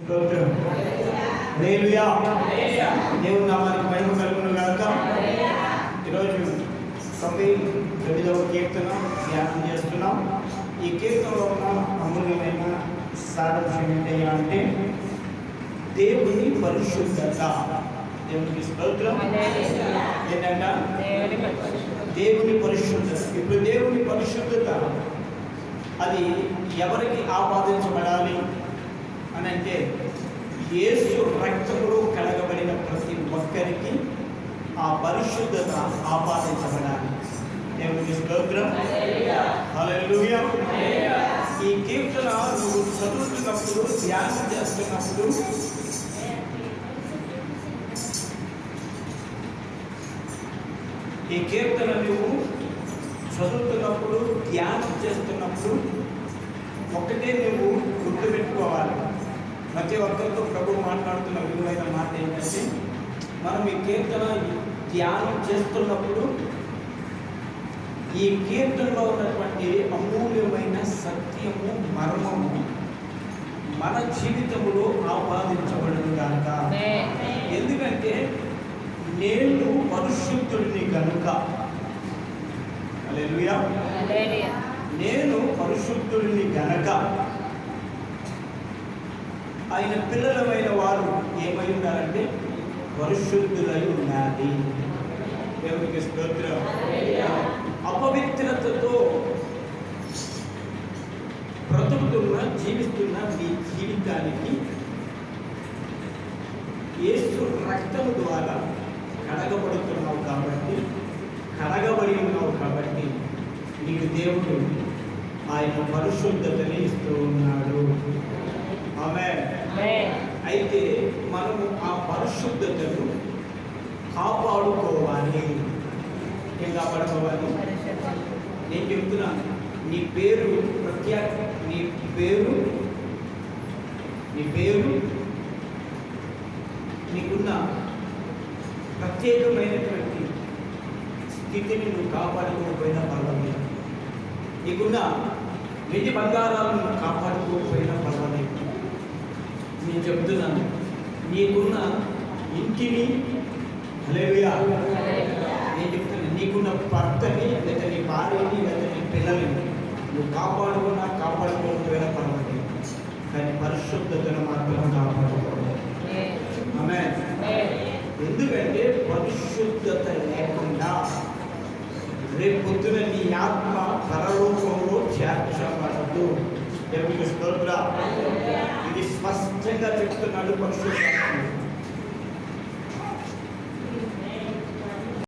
హల్లెలూయా. దేవుని నామానికి మహిమ కలుగును గాక. ఈరోజు 99వ కీర్తన ధ్యానం చేస్తున్నాం. ఈ కీర్తనలో ఉన్న అమూల్యమైన సారాంశం ఏంటయ్యా అంటే దేవుని పరిశుద్ధత. దేవునికి స్తోత్రం. ఏంటంట? దేవుని పరిశుద్ధత. ఇప్పుడు దేవుని పరిశుద్ధత అది ఎవరికి ఆపాదించబడాలి అని అంటే యేసు రక్తములో కడగబడిన ప్రతి ఒక్కరికి ఆ పరిశుద్ధత ఆపాదించబడాలి. దేవునికి స్తోత్రం. హల్లెలూయా. ఈ కీర్తన నువ్వు చదువుతున్నప్పుడు, ధ్యానం చేస్తున్నప్పుడు ఈ కీర్తన నువ్వు చదువుతున్నప్పుడు, ధ్యానం చేస్తున్నప్పుడు ఒకటే నువ్వు గుర్తుపెట్టుకోవాలి. ప్రతి ఒక్కరితో ప్రభు మాట్లాడుతున్న విలువైన మాట ఏంటంటే, మనం ఈ కీర్తన ధ్యానం చేస్తున్నప్పుడు ఈ కీర్తనలో ఉన్నటువంటి అమూల్యమైన సత్యము, మర్మము మన జీవితంలో ఆపాదించబడను కనుక. ఎందుకంటే నేను పరిశుద్ధుడిని కనుక. హల్లెలూయా. నేను పరిశుద్ధుడిని గనక ఆయన పిల్లలమైన వారు ఏమై ఉండాలంటే పరిశుద్ధులై ఉండాలి. దేవునికి స్తోత్రం. అపవిత్రతతో బ్రతుకుతున్న, జీవిస్తున్న మీ జీవితానికి యేసు రక్తము ద్వారా కడగబడుతున్నావు కాబట్టి, కడగబడి ఉన్నావు కాబట్టి నీకు దేవుడు ఆయన పరిశుద్ధతని ఇస్తూ ఉన్నాడు. ఆమేన్. అయితే మనము ఆ పరిశుద్ధతను కాపాడుకోవాలి. ఏం కాపాడుకోవాలి? నేను చెప్తున్నాను, నీ పేరు నీకున్న ప్రత్యేకమైనటువంటి స్థితిని నువ్వు కాపాడుకోకపోయినా పర్వాలేదు. నీకున్న వెండి బంగారాలను కాపాడుకోకపోయినా పర్వాలేదు. నేను చెప్తున్నాను, నీకున్న ఇంటిని, హల్లెలూయా, నేను చెప్తున్నాను, నీకున్న భర్తని లేదా నీ భార్యని లేదా నీ పిల్లల్ని నువ్వు కాపాడుకోకపోయినా పర్వాలేదు. కానీ పరిశుద్ధతను మాత్రం కాపాడుకోవాలి. ఆమేన్. ఎందుకంటే పరిశుద్ధత లేకుండా రేపు పొద్దున నీ ఆత్మ పరలోకంలో చేర్చబడదు. దేవునికి స్తోత్రం. ఇది స్పష్టంగా చెప్తున్నాడు పరిశుద్ధ.